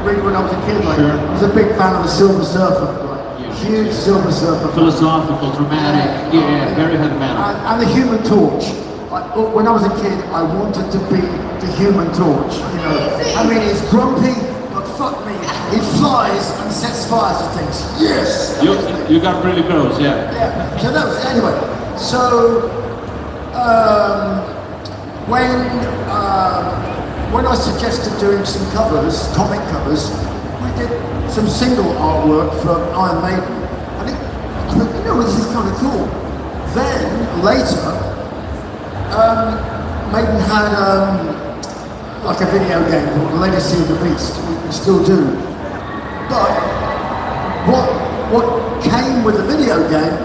read when I was a kid. Like, I was a big fan of the Silver Surfer. Huge Silver Surfer. Philosophical, dramatic, very heavy metal. And the Human Torch. When I was a kid, I wanted to be the Human Torch. You know, I mean, he's grumpy, but fuck me, he flies and sets fires to things. Yes. You got really close, yeah. Yeah. So that was anyway. So when I suggested doing some covers, comic covers, we did some single artwork for Iron Maiden. And I thought, you know, this is kind of cool. Then, later, Maiden had like a video game called Legacy of the Beast. We still do. But what came with the video game,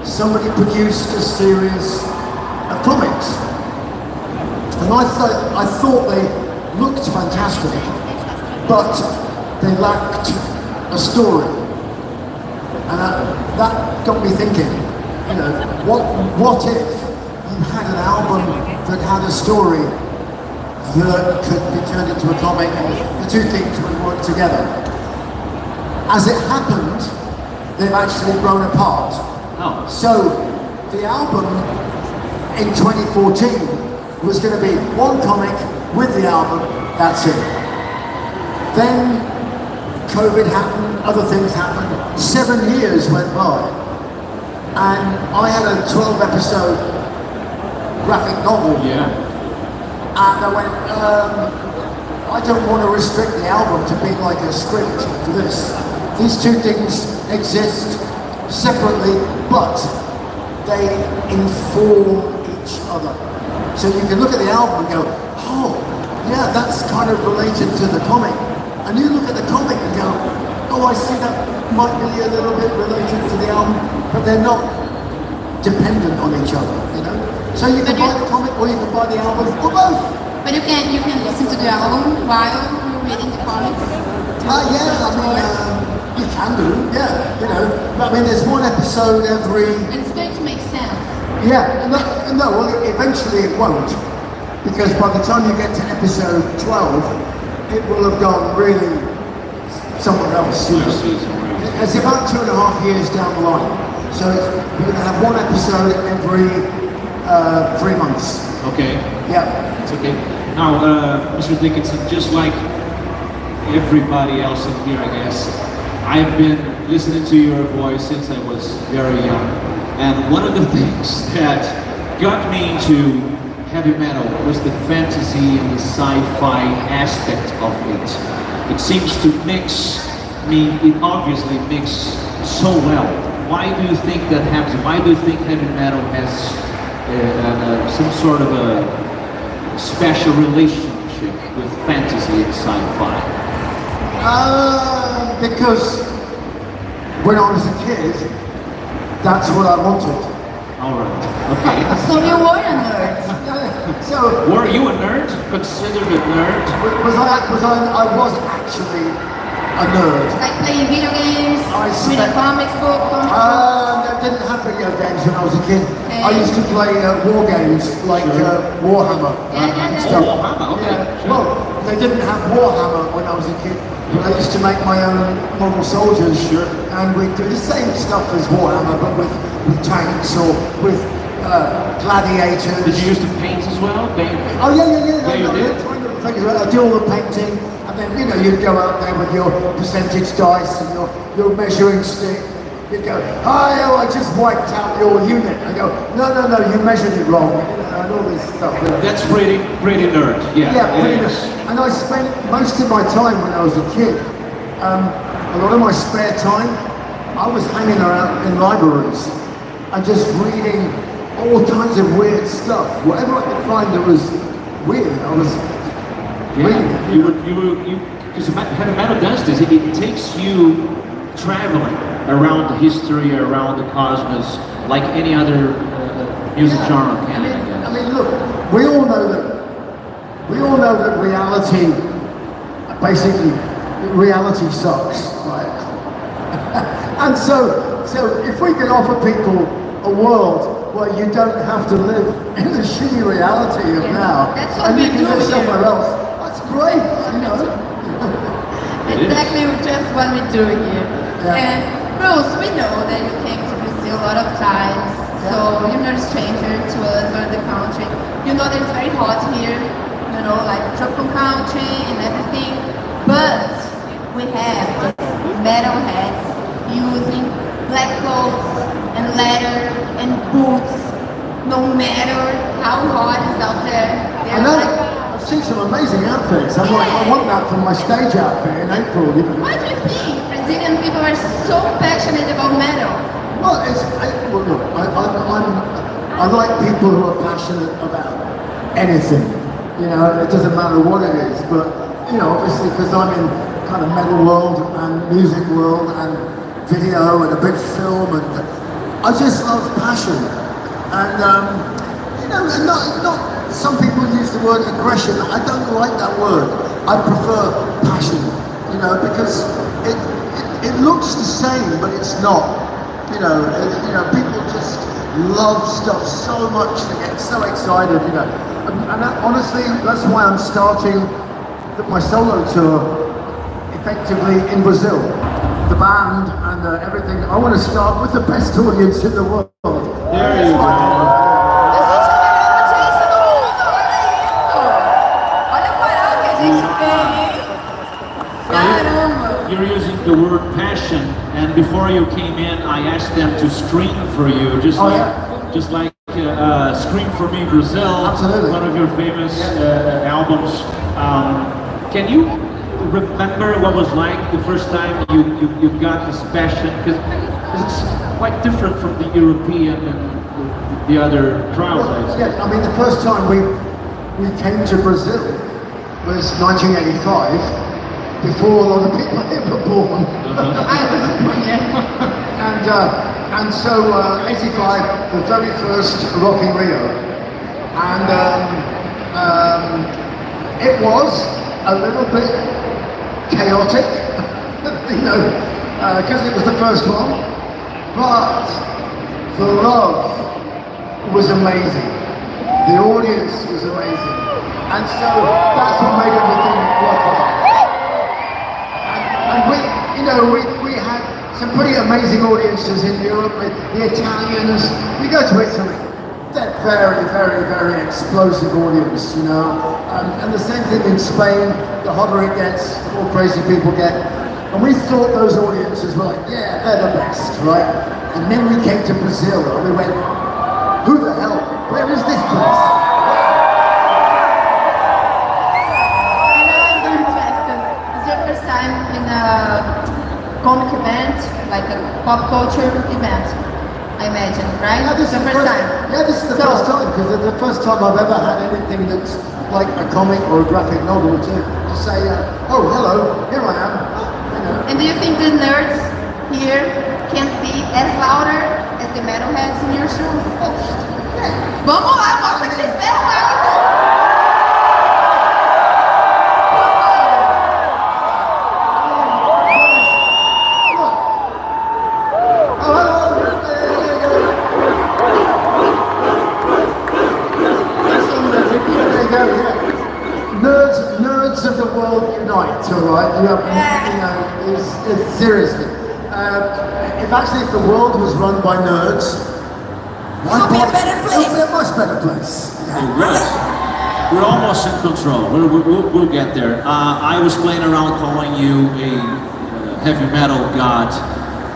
somebody produced a series of comics. And I thought they looked fantastic, but they lacked a story. And that got me thinking, you know, what if you had an album that had a story that could be turned into a comic and the two things would work together? As it happened, they've actually grown apart. Oh. So the album in 2014 was going to be one comic with the album, that's it. Then COVID happened, other things happened, 7 years went by, and I had a 12-episode graphic novel. Yeah. And I went, I don't want to restrict the album to be like a script for this. These two things exist separately, but they inform each other. So you can look at the album and go, oh, yeah, that's kind of related to the comic. And you look at the comic and go, oh, I see that might be a little bit related to the album, but they're not dependent on each other, you know? So you can buy the comic or you can buy the album, or both. But you can listen to the album while you're reading the comics? Yeah, I mean, you can do, yeah, you know. But I mean, there's one episode every... And it's going to make sense. Yeah, no, well, eventually it won't. Because by the time you get to episode 12, it will have gone really somewhere else. You know? It's about 2.5 years down the line. So we're going to have one episode every 3 months. Okay. Yeah. It's okay. Now, Mr. Dickinson, just like everybody else in here, I guess, I've been listening to your voice since I was very young. And one of the things that got me into heavy metal was the fantasy and the sci-fi aspect of it. It seems to it obviously mix so well. Why do you think that happens? Why do you think heavy metal has some sort of a special relationship with fantasy and sci-fi? Because when I was a kid, that's what I wanted. All right. Okay. So you were a nerd. So were you a nerd? Considered a nerd? I was actually a nerd. Like playing video games, reading comics books? I didn't have video games when I was a kid. Okay. I used to play war games like Warhammer and stuff. Warhammer, okay. Yeah. Well, they didn't have Warhammer when I was a kid. But I used to make my own model soldiers, and we'd do the same stuff as Warhammer, but with tanks or with gladiators. Did you used to paint as well? Oh yeah. Yeah, you did? I do all the painting, and then you know you'd go out there with your percentage dice and your measuring stick. You'd go, oh, I just wiped out your unit. I go, no, you measured it wrong, and all this stuff. That's pretty nerd. Yeah, pretty nerd. And I spent most of my time when I was a kid. A lot of my spare time, I was hanging around in libraries and just reading all kinds of weird stuff. Whatever I could find that was weird, I was reading. Because heavy metal does this. It takes you traveling around the history, around the cosmos, like any other music genre can. I mean, look, we all know that reality, basically, reality sucks, right? And so if we can offer people a world where you don't have to live in the shitty reality of now, and you can live somewhere else, that's great, you know? exactly just what we do here. Yeah. And Bruce, we know that you came to Brazil a lot of times, so you're not a stranger to us or the country. You know that it's very hot here, you know, like tropical country and everything. But we have metal heads using black clothes and leather and boots, no matter how hot it's out there. I know. I've seen some amazing outfits. I'm like, I want that for my stage outfit in April. You know. Why do you think Brazilian people are so passionate about metal? Well, well, look, I like people who are passionate about anything. You know, it doesn't matter what it is, but you know, obviously because I'm in kind of metal world and music world and video and a big film, and I just love passion. And you know, and not some people use the word aggression. I don't like that word. I prefer passion. You know, because it looks the same, but it's not. You know, people just love stuff so much. They get so excited. You know, and that, honestly, that's why I'm starting my solo tour effectively in Brazil. The band and everything. I want to start with the best audience in the world. There you go. You're using the word passion, and before you came in, I asked them to scream for you, just like "Scream for Me, Brazil," Absolutely. One of your famous albums. Can you remember what was like the first time you got this passion? Because it's quite different from the European and the other crowds. Well, yeah, I mean, the first time we came to Brazil was 1985. Before a lot of people here were born. And so 85, the very first Rock in Rio. And it was a little bit chaotic, you know, because it was the first one. But the love was amazing. The audience was amazing. And so that's what made everything work out. And we had some pretty amazing audiences in Europe, with the Italians. We go to Italy, they're very, very, very explosive audience, you know. And the same thing in Spain, the hotter it gets, the more crazy people get. And we thought those audiences were like, yeah, they're the best, right? And then we came to Brazil and we went, who the hell, where is this place? Comic event, like a pop culture event, I imagine, right? Yeah, this is the first time. Yeah, this is the first time, because it's the first time I've ever had anything that's like a comic or a graphic novel to say, oh, hello, here I am. You know. And do you think the nerds here can't be as louder as the metalheads in your shows? Yeah. Vamos lá, mostra que vocês berram alto! Nerds of the world unite, all right? You know, it's seriously. If the world was run by nerds, it would be a better place. It would be a much better place. Right. We're almost in control. We'll get there. I was playing around calling you a heavy metal god,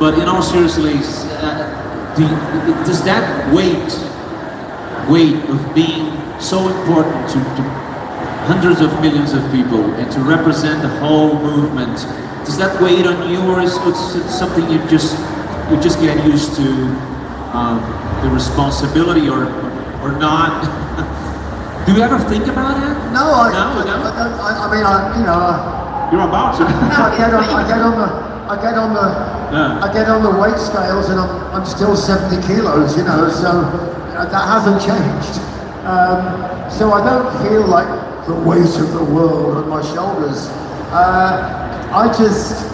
but in all seriousness, does that weight of being so important to hundreds of millions of people and to represent the whole movement, does that weigh on you, or is it something you just get used to, the responsibility or not? Do you ever think about it? No, I mean, you know, you're about to. I get on the weight scales and I'm still 70 kilos, you know, so that hasn't changed. So I don't feel like the weight of the world on my shoulders. I just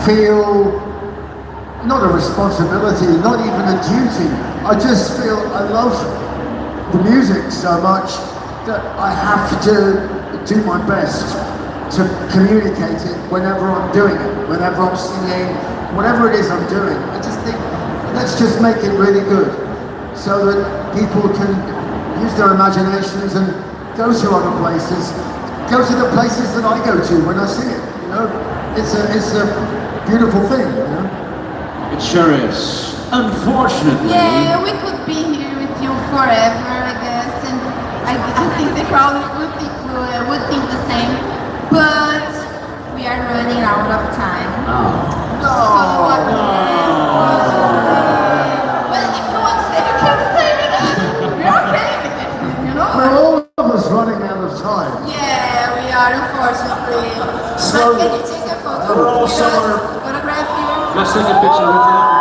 feel not a responsibility, not even a duty. I just feel I love the music so much that I have to do my best to communicate it whenever I'm doing it, whenever I'm singing, whatever it is I'm doing. I just think, let's just make it really good so that people can use their imaginations and go to other places, go to the places that I go to when I sing it, you know? It's a beautiful thing, you know? It sure is. Unfortunately. Yeah, we could be here with you forever, I guess, and I think the crowd would think the same, but we are running out of time. No! Well, if you want to stay, you can stay with us. We're okay with it, you know? We're all of us running out of time. Yeah, we are, unfortunately. So- But can you take a photo? We're all Just somewhere- photograph here. Let's take a picture with you.